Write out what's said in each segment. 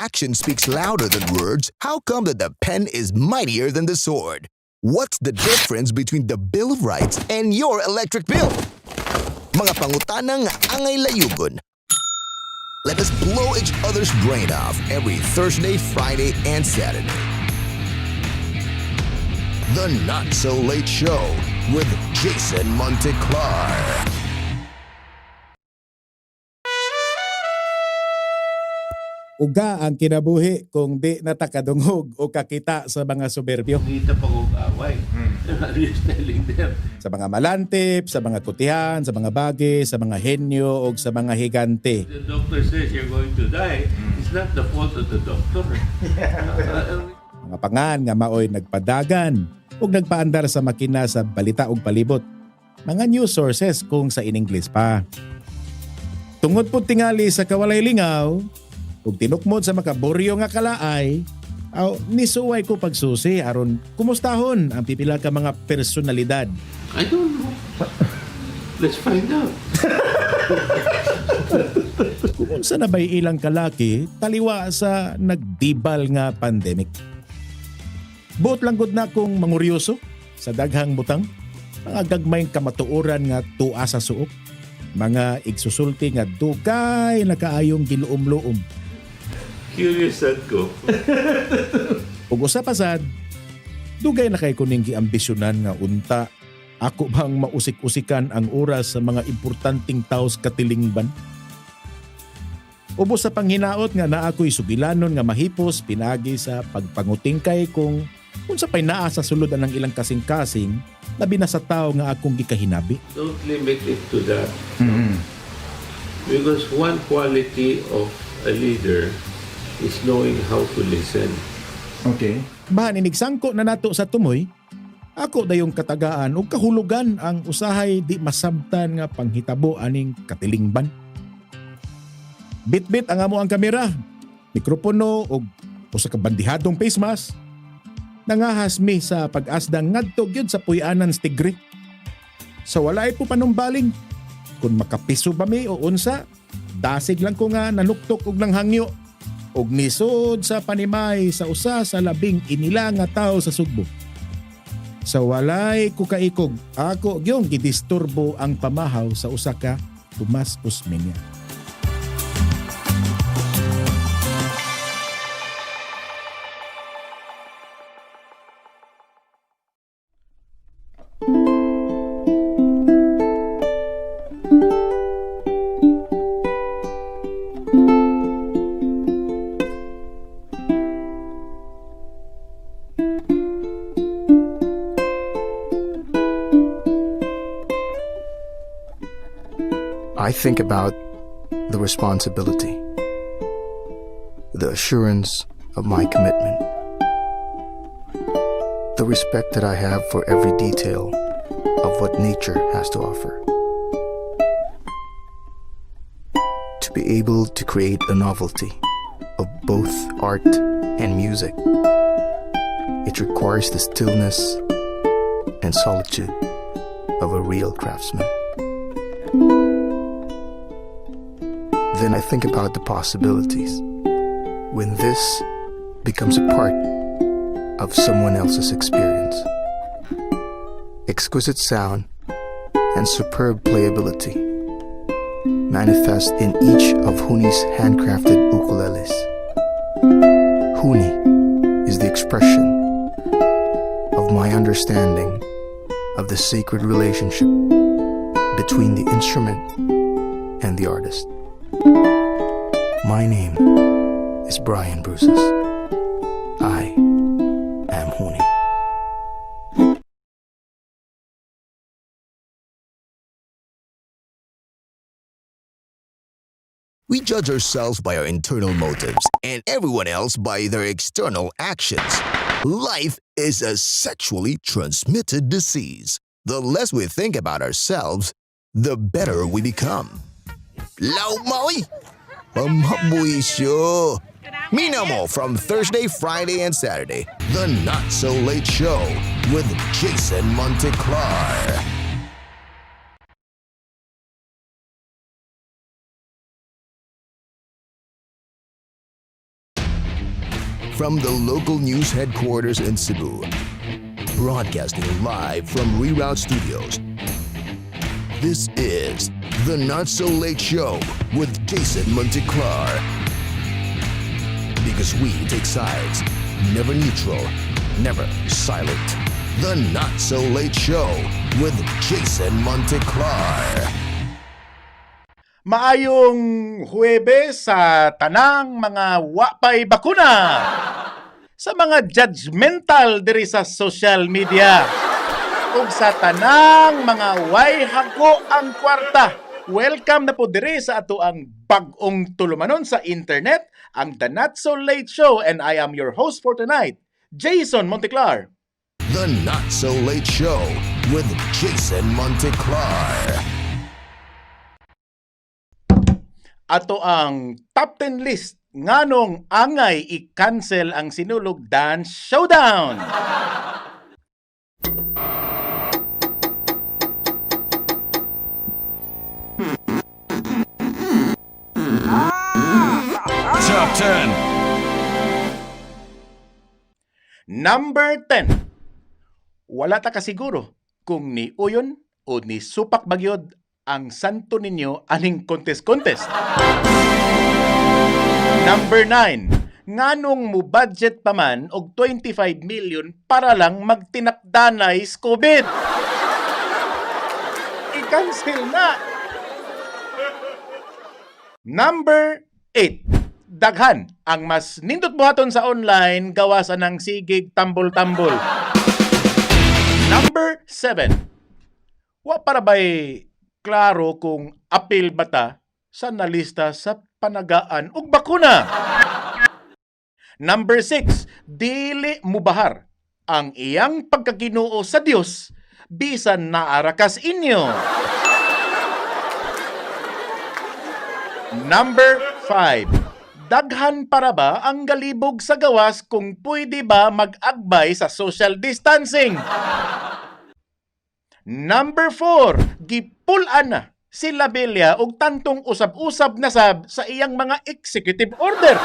action speaks louder than words, how come that the pen is mightier than the sword? What's the difference between the Bill of Rights and your electric bill? Mga pangutanang angay layugon. Let us blow each other's brain off every Thursday, Friday, and Saturday. The Not So Late Show with Jason Monteclar. Uga ang kinabuhi kung di natakadungog o kakita sa mga soberbyo. Kita pa kong away. I'm just telling them. Sa mga malantip, sa mga kutihan, sa mga bagi, sa mga henyo o sa mga higante. The doctor says you're going to die. It's not the fault of the doctor. Mga pangan nga maoy nagpadagan o nagpaandar sa makina sa balita o palibot. Mga news sources kung sa in-English pa. Tungod po tingali sa kawalay lingaw, ug tinukmod sa makaboryo nga kalaay, nisuway ko pagsusi aron kumustahon ang pipila ka mga personalidad. I don't know. Let's find out. Kung sa nabay ilang kalaki, taliwa sa nagdibal nga pandemic. Buot lang gud na kong manguryoso sa daghang butang, mga gagmayng kamatuoran nga tua sa suok, mga igsusulti nga dugay na kaayong giluom-luom. Curious sad ko. Ug usa pa sad, dugay na kay kuning giambisyonan nga unta ako bang mausik-usikan ang oras sa mga importanteng tao sa katilingban. Ubos sa panghinaot nga naa ako'y sugilanon nga mahipos pinagi sa pagpangutingkay kung unsa pay naa sa suludan ng ilang kasing-kasing labi na sa tao nga akong gikahinabi. Don't limit it to that. Because one quality of a leader is knowing how to listen. Okay. Bahan inigsangko na nato sa tumoy, ako dayong katagaan o kahulugan ang usahay di masabtan nga panghitabo aning katilingban. Bit-bit ang amo ang kamera, mikropono o usa ka bandihadong face mask. Nangahas mi sa pag-asdang ngadto gyud sa puy-anan stigre. Sa walay po panumbaling, kung makapiso ba mi o unsa, dasig lang ko nga nanuktok og nang hangyo og nisod sa panimay sa usa sa labing inila nga tawo sa Sugbo. Sa walay ko kaikog, ako gyung gidisturbo ang pamahaw sa usa ka Tomas Usmeña. I think about the responsibility, the assurance of my commitment, the respect that I have for every detail of what nature has to offer. To be able to create a novelty of both art and music, it requires the stillness and solitude of a real craftsman. Then I think about the possibilities when this becomes a part of someone else's experience. Exquisite sound and superb playability manifest in each of Huni's handcrafted ukuleles. Huni is the expression of my understanding of the sacred relationship between the instrument and the artist. My name is Brian Bruces. I am Huni. We judge ourselves by our internal motives and everyone else by their external actions. Life is a sexually transmitted disease. The less we think about ourselves, the better we become. Laumoy! Pamabuisyo! Minamo from Thursday, Friday, and Saturday. The Not So Late Show with Jason Monteclar. from the local news headquarters in Cebu. Broadcasting live from Reroute Studios. This is The Not So Late Show with Jason Monteclar. Because we take sides, never neutral, never silent. The Not So Late Show with Jason Monteclar. Maayong Huwebes sa tanang mga wapay bakuna. Sa mga judgmental diri sa social media. Ug sa tanang mga way hako ang kwarta. Welcome na po diri sa ato ang bag-ong tulumanon sa internet, ang The Not So Late Show, and I am your host for tonight, Jason Monteclar. The Not So Late Show with Jason Monteclar. Ato ang top 10 list nganong angay i-cancel ang Sinulog Dance Showdown. Top 10. Number 10. Wala ta kasiguro kung ni uyon o ni supak bagyod ang santo ninyo aning contest-contest. Number 9. Nganong mo budget pa man og 25 million para lang magtinakdanay sa COVID. I-cancel na. Number 8. Daghan ang mas nindot buhaton sa online gawasan ng sigig tambol-tambol. Number 7. Wa para ba'y klaro kung apil bata sa nalista sa panagaan ug bakuna. Number 6. Dili mubahar ang iyang pagkaginoo sa Dios bisan naarakas inyo. Number 5. Daghan para ba ang galibog sa gawas kung pwede ba mag-agbay sa social distancing? Number 4. Gipulan na si Labella og tantong usab-usab na sab sa iyang mga executive order.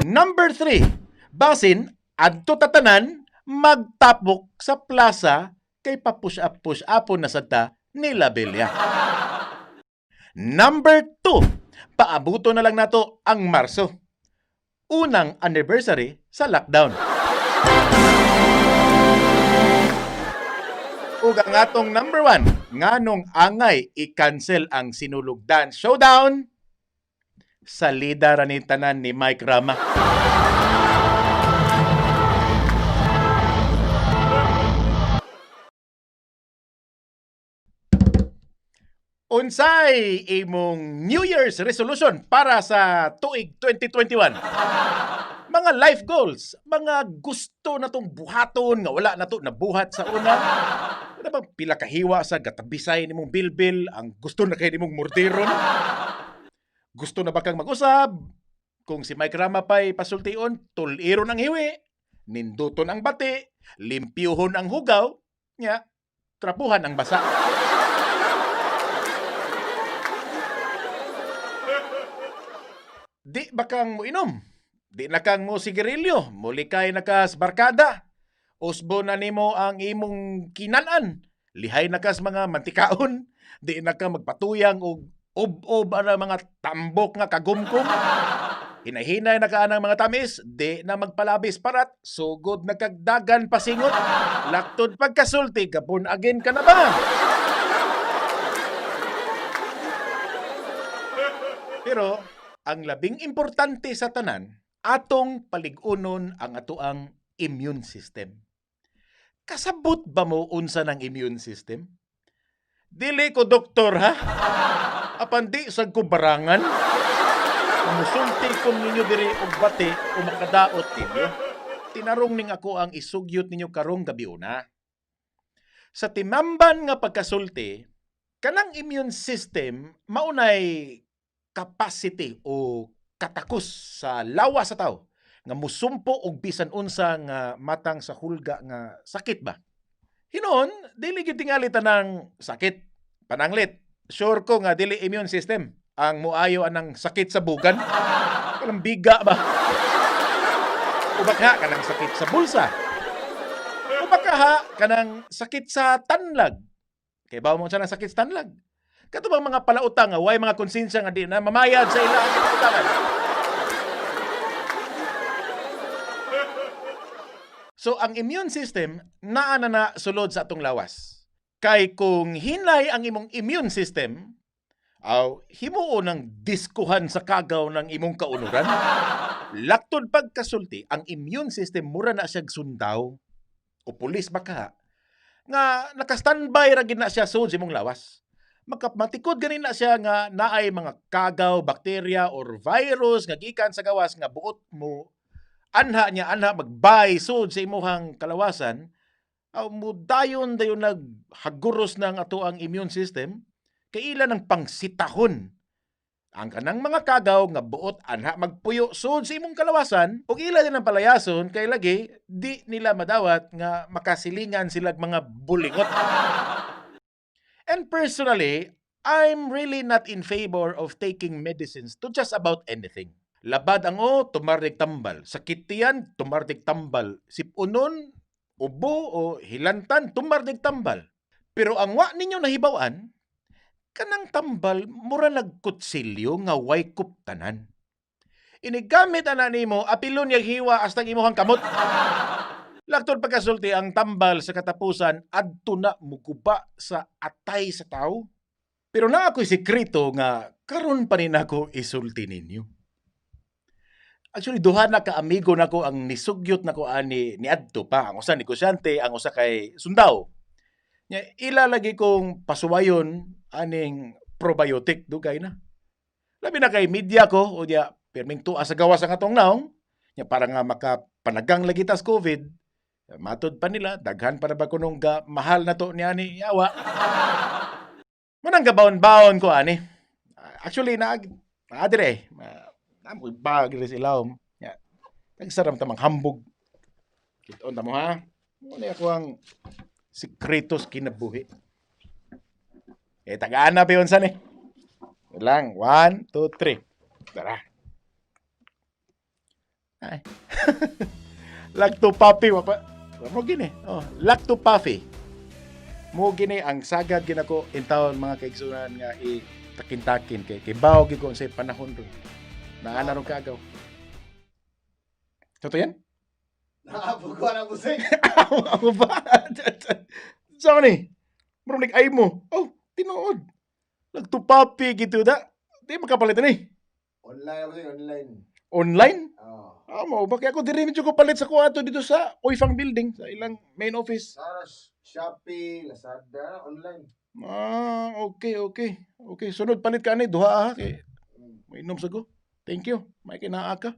Number 3. Basin adto tatanan magtapok sa plaza kay pa-push upon na sadta ni Labella. Number 2. Paabuto na lang nato ang Marso. Unang anniversary sa lockdown. Ug ang atong number 1, nganong angay i-cancel ang Sinulog Dance Showdown, salida ra ni tanan ni Mike Rama. Unsay imong New Year's resolution para sa tuig 2021? Mga life goals, mga gusto na tong buhaton nga wala na to nabuhat sa una. Ano bang pila kahiwa sa gatabisay nimong bilbil ang gusto na kay nimong murtiron? Gusto na ba kang mag-usab? Kung si Mike Rama pa'y pasultion, tuliron ang hiwi, ninduton ang bati, limpyuhon ang hugaw, nya, trapuhan ang basa. Di ba kang mo inom? Di na kang mo sigarilyo? Muli kay nakas barkada? Usbo na nimo ang imong kinanan? Lihay na kas mga mantikaon? Di na ka magpatuyang og ob-ob ang mga tambok nga kagumkum? Hinahinay na ka ang mga tamis? Di na magpalabis parat? Sugod na kagdagan pasingot? Laktod pagkasulti, kapun again ka na ba? Pero ang labing importante sa tanan, atong paligunon ang atoang immune system. Kasabot ba mo unsa ng immune system? Dili ko doktor ha? Apan di sa kubarangan? Kumusulti kung ninyo diri og bati o makadaot ninyo. Tinarong ning ako ang isugyot ninyo karong gabi una. Sa timamban nga pagkasulti, kanang immune system maunay capacity o katakos sa lawa sa tao nga musumpo og bisan unsa nga matang sa hulga nga sakit ba. Hinon, dili gyud tingali tanang sakit, pananglit. Sure ko nga dili immune system. ang muayo anang sakit sa bugan? Kanang biga ba? O baka kanang sakit sa bulsa? O baka kanang sakit sa tanlag? Kaya ba mo siya ng sakit sa tanlag? Kato bang mga palautang nga way mga konsensya nga di na mamayad sa ilang utangan? So ang immune system naa na sulod sa atong lawas. Kay kung hinay ang imong immune system, himuo ng diskuhan sa kagaw ng imong kaunuran. Laktod pagkasulti, ang immune system mura na siya sundaw o pulis baka nga naka-standby ra gid na siya sud sa imong lawas. Matikod ganin na siya nga naay mga kagaw, bakterya or virus nga gikan sa gawas nga buot mo anha magbay sud sa imuhang kalawasan. Mudayon naghaguros ng ato ang immune system kay ila ng pangsitahon ang kanang mga kagaw nga buot anha magpuyo sud sa imong kalawasan ug ila din ang palayason kay lagi di nila madawat nga makasilingan silag mga bulingot. And personally, I'm really not in favor of taking medicines to just about anything. Labad ang tumardig tambal. Sakit tiyan, tumardig tambal. Sipunon, ubo o hilantan, tumardig tambal. Pero ang wa ninyo nahibawan, kanang tambal, mura nagkutsilyo nga way kuptanan. Inigamit ana nimo apilon yang hiwa hasta imuhang kamot. Laktod pagkasulti ang tambal sa katapusan adto na muguba sa atay sa tao. Pero na ako'y sekreto nga karon pa rin ako isulti ninyo. Actually, duha na ka amigo nako ang nisugyot nako ani ni adto pa. Ang usa negosyante, ang usa kay sundaw. Ila lagi kong pasuwayon aning probiotic dugay na. Labi na kay media ko o diya perming tuwa sa gawas ang atong naong. Para nga makapanagang lagi tas COVID. Matod pa nila, daghan para ba kunong mahal na to niya ni yawa. Manang gabawon-bawon ko ani. Actually, naadire. Namoy bag rin silawom. Nagsaram tamang hambog. Kiton tamo ha. Muna ako ang sikretos kinabuhi. Tagaan na pa yun san eh. Lang, 1, 2, 3. Tara. Ay. Lactopuffy mo gini. Lactopuffy. Mo gini ang sagad ginako intawon mga kaigsunan nga takin-takin kay bawo gyud ko sa panahon ron. Naana ron kagaw. Totoo yan? Nakapugwa na busing. Ako ba? Saan ni? Marunong ay mo. Tinuod. Lactopuffy gitu da. Di makapalitan eh. Online busing, online. Online? Oo. Mo, bakit ako diri medyo ko palit sa kuwato dito sa Oifang Building, sa ilang main office. Sa Shopee, Lazada, online. Okay. Okay, sunod palit ka ni duha ha kay mainom sa ko. Thank you. May kinaa ka.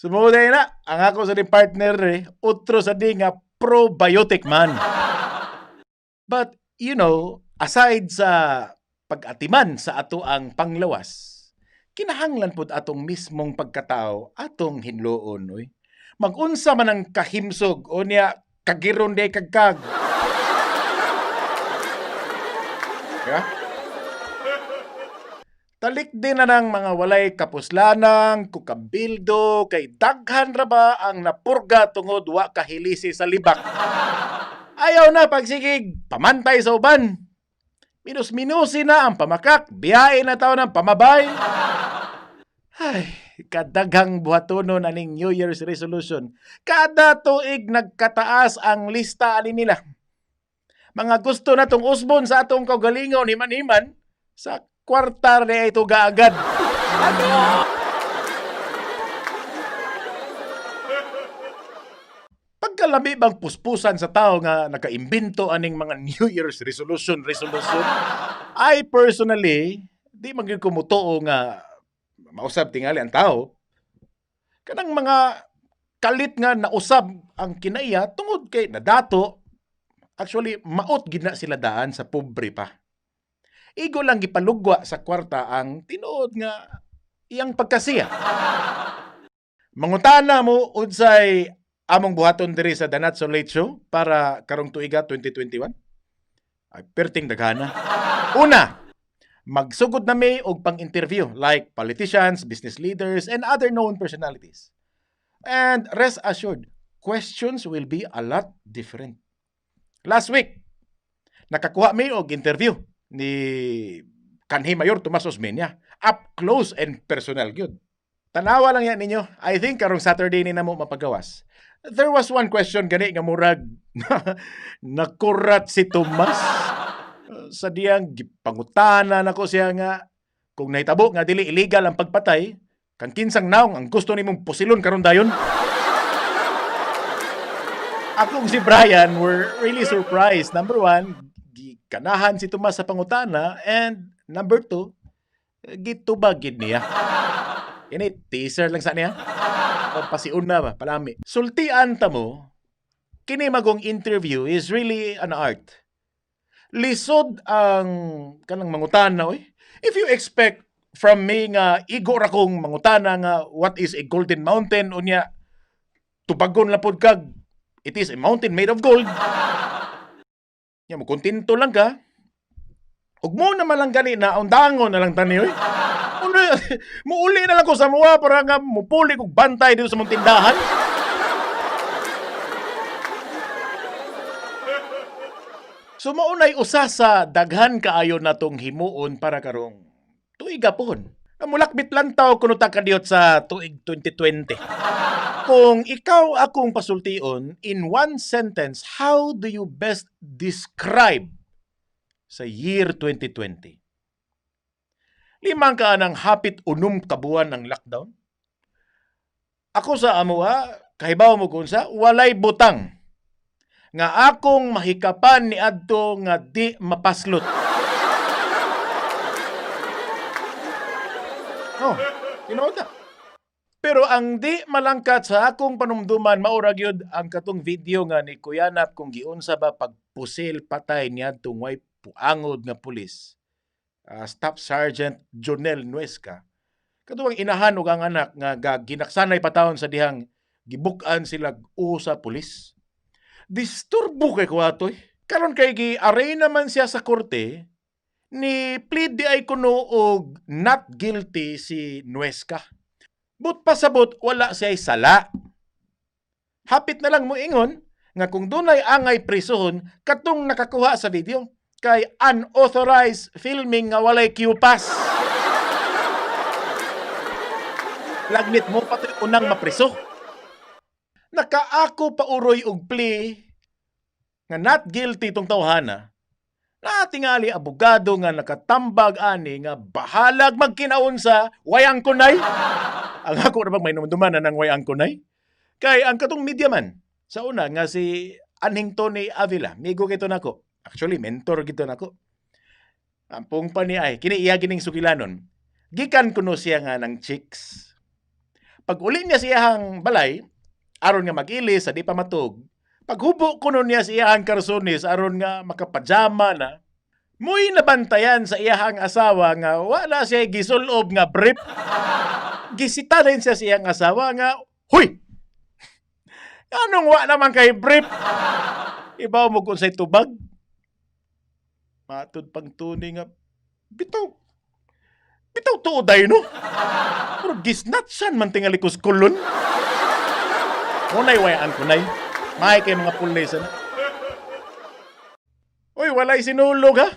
Sumuday na, ang ako sa rin partner utro sa di nga probiotic man. But, aside sa pag-atiman sa ato ang panglawas, kinahanglan pud atong mismong pagkatao atong hinloon oy. Magunsa man ang kahimsog o niya kagiron day kagkag. Yeah? Talik din na ng mga walay kapuslanang, kukabildo, kay daghan ra ba ang napurga tungod wa kahilisi sa libak. Ayaw na pagsigig, pamantay sa uban. Minus-minusi na ang pamakak, biyahe na tao ng pamabay. Ay, kadaghang buhatonon aning New Year's resolution. Kada tuig nagkataas ang lista ani nila. Mga gusto na tong usbon sa atong kaugalingon himan-himan, sa kwartar na ito gaagad. Pagkalami bang puspusan sa tao nga nakaimbento aning mga New Year's resolution. I personally, di magiging kumutuo nga mausab tingali ang tao. Kanang mga kalit nga nausab ang kinaiya tungod kay nadato. Actually, maot gid na sila daan sa pobre pa. Igo lang gipalugwa sa kwarta ang tinuod nga iyang pagkasiya. Mangutana mo unsay among buhaton diri sa The Not So Late Show para karong tuiga 2021? Ay perting daghana. Una, Magsugod na may og pang-interview like politicians, business leaders, and other known personalities. And rest assured, questions will be a lot different. Last week, nakakuha may og interview ni kanhi Mayor Tomas Osmeña. Up close and personal gyud. Tanawa lang yan ninyo. I think karong Saturday ni namo mapagawas. There was one question gani nga murag nakurat si Tomas. Sa diyang gipangutana nako siya nga kung nahitabo nga dili illegal ang pagpatay, kan kinsang naong ang gusto nimong pusilon karon dayon. Akong si Brian were really surprised. Number one, gikanahan si Tomas sa pangutana, and number two, gitubagid niya. Ini teaser lang sa niya. O pasiun na ba, palami. Sultian ta mo, kini magong interview is really an art. Lisod ang kanang mangutana, oy. If you expect from me nga igo ra kong mangutana nga what is a golden mountain, unya tubagon lang pod kag it is a mountain made of gold. Ya mo kontento lang ka. Ug mo naman lang gani na undangon na lang tani, oy. Muuli na lang ko sa mua para nga mupuli kog bantay dito sa mong tindahan. So maunay usa sa daghan kaayo natong himuon para karong tuig gapon. Mulakbit lang taw kuno ta kadiyot sa tuig 2020. Kung ikaw akong pasultion in one sentence, how do you best describe sa year 2020? 5 ka ng hapit unom kabuan ng lockdown. Ako sa amuha, kahibaw mo kung sa, walay butang. Nga akong mahikapan ni adto nga di mapaslot. Oh, tinuod na. Pero ang di malangkat sa akong panumduman, maurag yun ang katong video nga ni Kuyanap kung giunsa ba pagpusil patay ni adtong way puangod nga pulis. Staff Sergeant Jonel Nuesca. Katuwang inahan ug ang anak nga ginaksanay patawon sa dihang gibukan sila sa pulis. Disturbo kay kuwatoy. Karon kay gi-array naman siya sa korte, ni plead di ay kuno og not guilty si Nuesca. But pasabot wala siya sala. Hapit na lang mo ingon nga kung dunay angay prisuhon katong nakakuha sa video kay unauthorized filming nga walay Q-pass. Lagnit mo pati unang mapriso. Nakaako pa uroy og plea nga not guilty tong tawhana. Natingali abogado nga nakatambag ani nga bahalag magkinaon sa wayang kunay. Ang ako ra may naman ng wayang kunay. Kay ang katong media man sa una nga si Anhing Tony Avila, migo kito nako. Actually, mentor gito nako. Ampong pa ni ay, kini iya gining sugilanon. Gikan kuno siya nga ng chicks. Pag uli niya siyang balay, aron nga mag-ilis sa di pa matug, paghubo kuno niya siyang karsones aron nga makapajama na, muy nabantayan sa iyahang asawa nga wala siya gisulob nga brief. Gisita rin siya siyang asawa nga, huy! Anong wa naman kay brief? Ibaw mo kung sa'y tubag. Matod pang tunay nga, bitaw tuoday no? Pero gisnatsan man tingali ko skulon. Unay wayaan ko nay. Mahay kay mga pulnesa na. Uy, walay sinulog ha?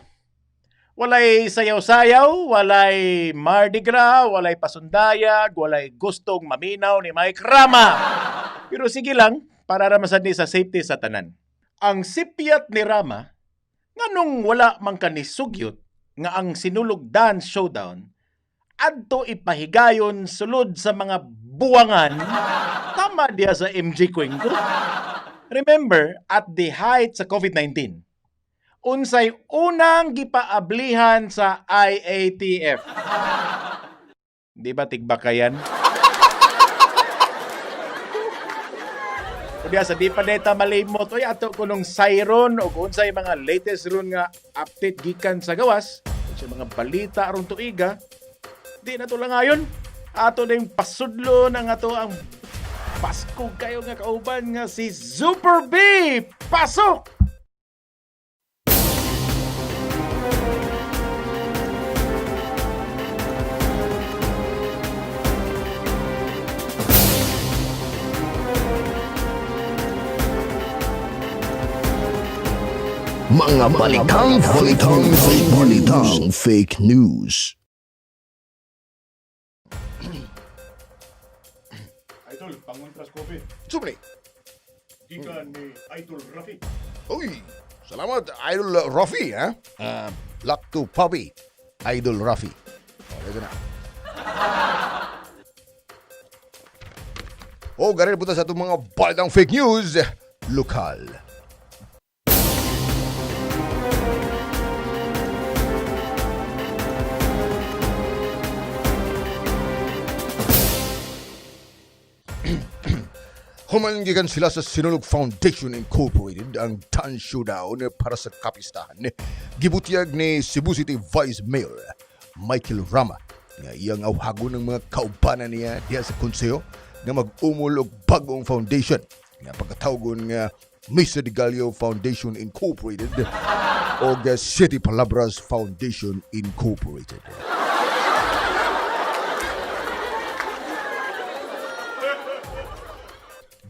Walay sayaw-sayaw, walay Mardi Gras, walay pasundayag, walay gustong maminaw ni Mike Rama. Pero sige lang, para ramasan ni sa safety sa tanan. Ang sipyat ni Rama, nganong wala man kanisugyot nga ang sinulog dance showdown, adto ipahigayon sulod sa mga buwangan, tama diya sa MJ Cuenco. Remember, at the height sa COVID-19, unsay unang gipaablihan sa IATF. Di ba tigbakayan? Kaya sa di pa neta malimot, oy ato kunong siron o unsay mga latest ron nga update gikan sa gawas, sa mga balita aron tuiga, di na to lang ayon. Ato na yung pasudlo ng ato ang Pasko kayo nga kauban nga si Super B! Pasok! Mga balitang fake news. Idol, pangontras coffee. Sumli. Gikan ni Idol Rafi. Uy, salamat Idol Rafi, ha? Luck to Puppy, Idol Rafi. Ito na. Ganun punta sa itong mga balitang fake news, lokal. Humangigan sila sa Sinulog Foundation Incorporated ang Tan Showdown para sa kapistahan. Gibutiyag ni Cebu City Vice Mayor Michael Rama nga iyang awhagon ng mga kaubanan niya diya sa konseyo nga mag-umol og bagong foundation nga pagkatawgon nga Misa de Gallo Foundation Incorporated o City Palabras Foundation Incorporated.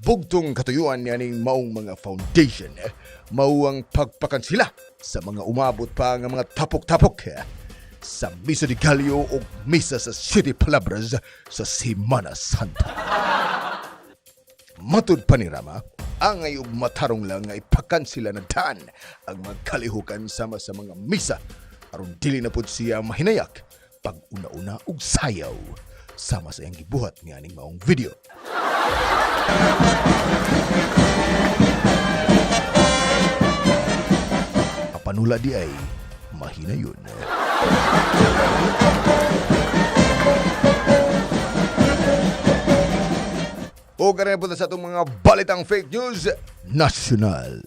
Bugtong katuyuan niya ning maong mga foundation, mao ang pagpakansila sa mga umabot pa nga mga tapok-tapok sa Misa de Gallo o Misa sa City Palabras sa Semana Santa. Matud pa ni Rama, ang ayog matarong lang nga ipakansila na daan ang mga kalihukan sama sa mga misa aron dili na pud siya mahinayak pag una-una og sayaw sama sa iyang gibuhat nga ning maong video. Kapanula di ay mahina yun. O ganyan po sa itong mga balitang fake news national.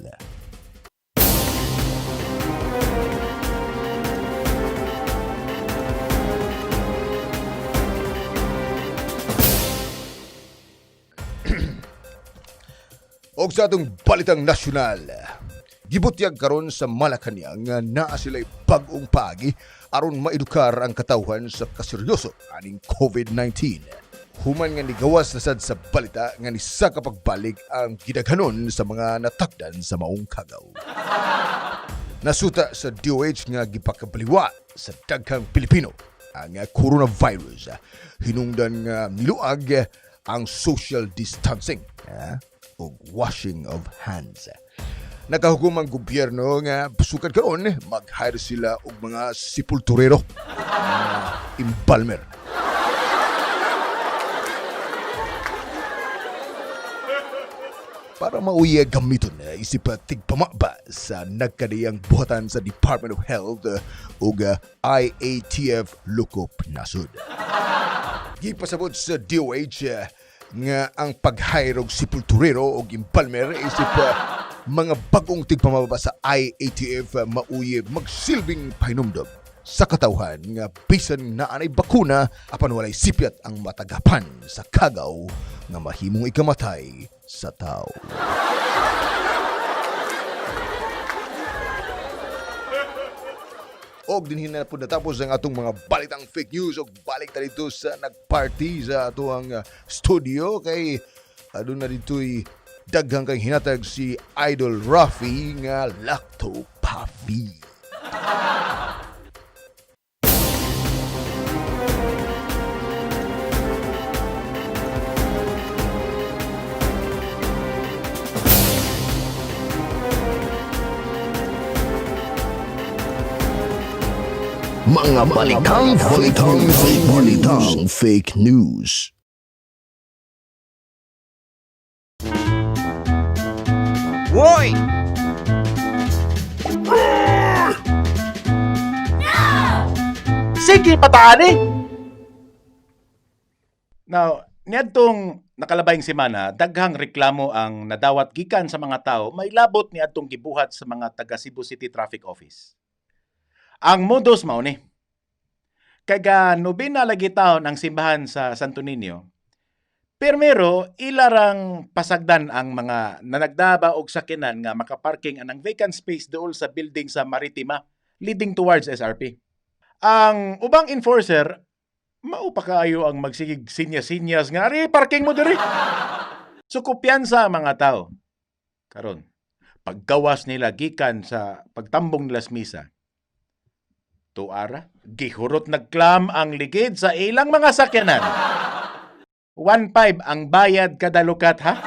Og sa atong balitang nasyonal, gibutyag karon sa Malacañang nga naa sila'y bag-ong paagi aron maedukar ang katawhan sa kaseryoso aning COVID-19. Human nga nigawas na sad sa balita nga ni sa kapagbalik ang gidaghanon sa mga natakdan sa maong kagaw. Nasuta sa DOH nga gipakabaliwa sa daghang Pilipino ang coronavirus. Hinungdan nga niluag ang social distancing o washing of hands. Nakahukom ang gobyerno nga sukat karon mag-hire sila og mga sepulturero, embalmer. Para mauya gamiton isip tigpamaba sa nagkadiyang buhatan sa Department of Health o IATF Lukop Nasud. Gipasabot sa DOH nga ang pag-hire og sepulturero o embalmer isip mga bagong tigpamababa sa IATF mauye magsilbing pahinumdom sa katawhan nga bisan na anay bakuna apan walay sipyat ang matagapan sa kagaw nga mahimong ikamatay sa tao. Og dinhin na po natapos ang atong mga balitang fake news og balik ta dito sa nagparty sa atong studio kay aduna dito'y daghang kang hinatag si Idol Rafi nga Lacto Puffy. Mga balitang fake news. Woy! Sige, patani! Now, niadtong nakalabayng semana, daghang reklamo ang nadawat gikan sa mga tao may labot niadtong gibuhat sa mga taga Cebu City Traffic Office. Ang modus mao ni. Kaga nobina lagi taon ang simbahan sa Santo Niño. Primero, ilarang pasagdan ang mga nanagdaba og sakinan nga makaparking anang vacant space dool sa building sa Maritima leading towards SRP. Ang ubang enforcer, mao pa kaayo ang magsigig sinyas-sinyas nga, "Ari, parking mo diri." So, kumpiyansa ang mga tao. Karon, Paggawas nila gikan sa pagtambong nila sa misa, tuara, gihurot nagklam ang ligid sa ilang mga sakyanan. 1.5 ang bayad kada lukat, ha?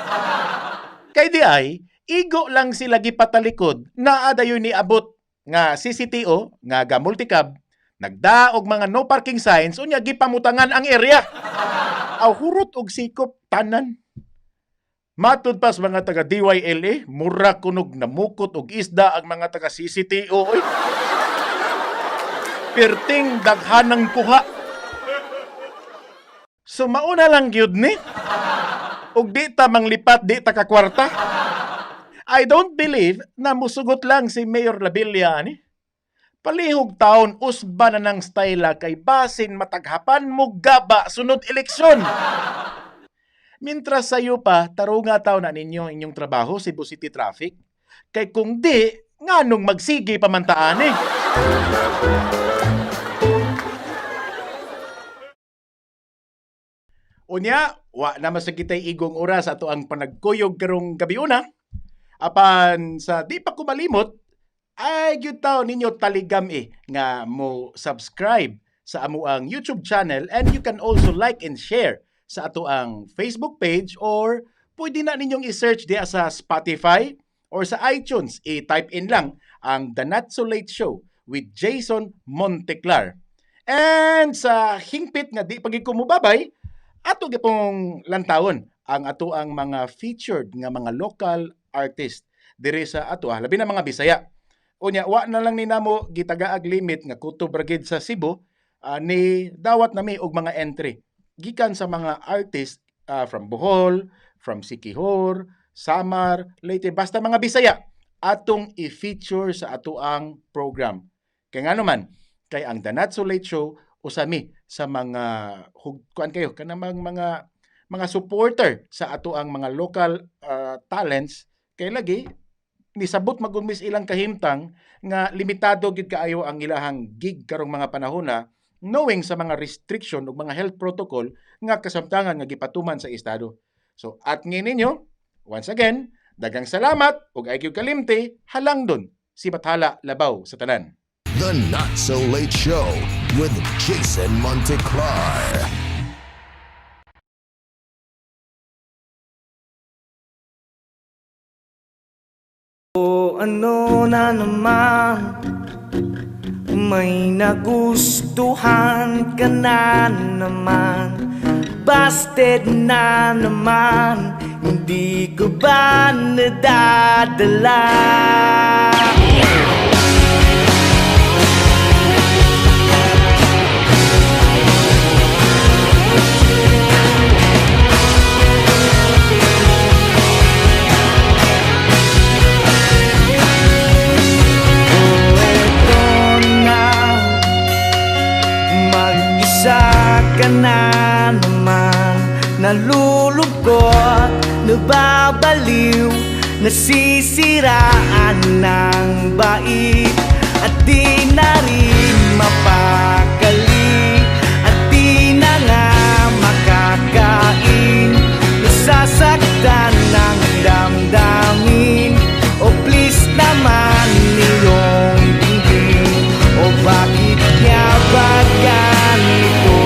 Kay di ay, igo lang sila gipatalikod na adayoy ni abot nga CCTO nga ga multicab nagdaog mga no parking signs unya gipamutangan ang area. Aw hurot og sikop tanan. Matud pas mga taga DYLA, mura kunog namukot og isda ang mga taga CCTO. Oy. Pirting daghanang kuha. So mauna lang gyud ni. Ug di ta manglipat di ta ka kwarta. I don't believe na musugot lang si Mayor Labilla ni. Palihog taon usba na ng styla kay basin mataghapan mo gaba sunod eleksyon. Mintras sayo pa, tarunga taon na ninyo inyong trabaho Cebu City Traffic. Kay kung di, nganong magsigi pamantaan eh. Unya, wa na masakitay igong oras ato ang panagkuyog karong gabi una. Apan sa di pa kumalimot, ay gyud taon ninyo taligam nga mo subscribe sa amuang YouTube channel and you can also like and share sa ato ang Facebook page or pwede na ninyong i-search diya sa Spotify or sa iTunes. I-type in lang ang The Not So Late Show with Jason Monteclar. And sa hingpit nga di pagkikumubabay, ato gipong lantawon ang ato ang mga featured nga mga local artist diri sa ato, labi na mga Bisaya. Unya, wa na lang ni namo gitagaag limit nga kutob ra gid sa Cebu, ni dawat nami og mga entry gikan sa mga artist from Bohol, from Siquijor, Samar, Leyte, basta mga Bisaya atong i-feature sa ato ang program. Kay ngano man, kay ang The Not So Late Show usami sa mga kuan kayo kanang mga supporter sa ato ang mga local talents kay lagi nisabot magumis ilang kahimtang nga limitado gid kaayo ang ilahang gig karong mga panahona knowing sa mga restriction ug mga health protocol nga kasamtangan nga gipatuman sa estado. So at ninyo, once again, daghang salamat ug ay gyud kalimti halangdon si Bathala Labaw sa tanan. The Not So Late Show with Jason Monteclar. O ano na naman, may nagustuhan ka na naman, busted na naman, hindi ko ba nadadala? Ka na naman, nalulungkot, nababaliw, nasisiraan ng bait, at di na rin mapakali, at di na nga makakain, nasasaktan ng damdamin. O please naman niyong tingin, o bakit nga ba ganito?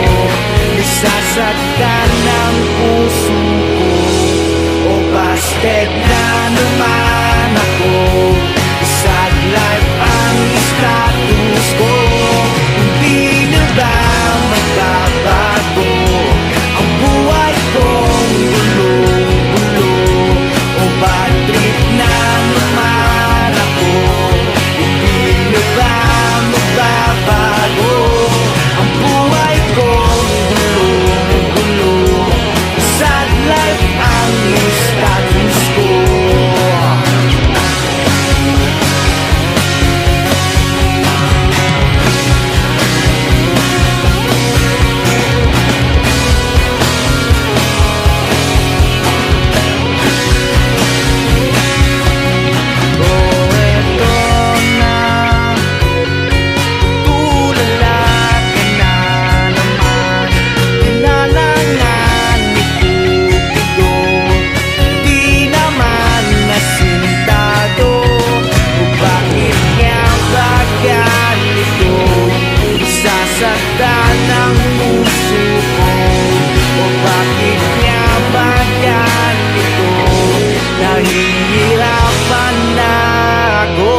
Nasasaktan ng puso ko, o busted na naman ako. Sad life ang status ko, hindi na ba magbabago ang buhay kong gulo-gulo? O bad trip na naman ako, hindi na ba magbabago ang buhay kong gulo-gulo? Sad life ang status ko. pista ng puso ko. O bakit nga ba ganito? Nahihirapan na ako.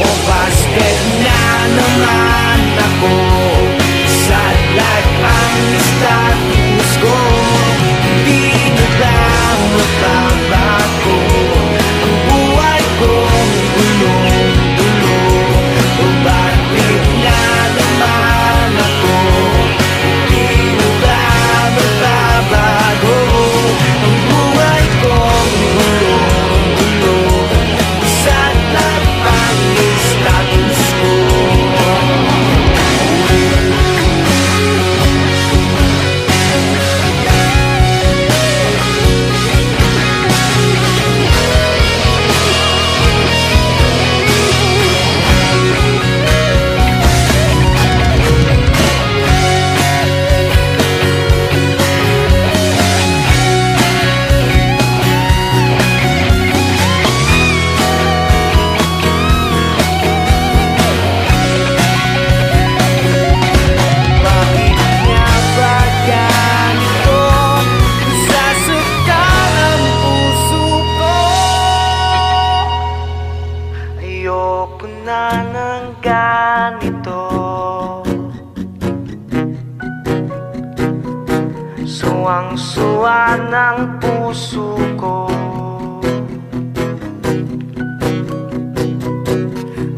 O basket na naman ako. Sad life ang status ko. Hindi na ba magbabago ang buhay kong gulong-gulong? O bakit na naman ako? Hindi na ba magbabago ang buhay kong gulong-gulong? Sad life ang status ko. Bakit nga ba ganito? Nasasaktan ang puso ko. Ayoko na ng ganito. Suwang-suwa ng puso ko.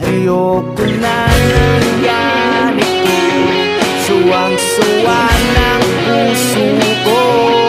Ayoko na ng ganito. Suwang-suwa ng puso ko.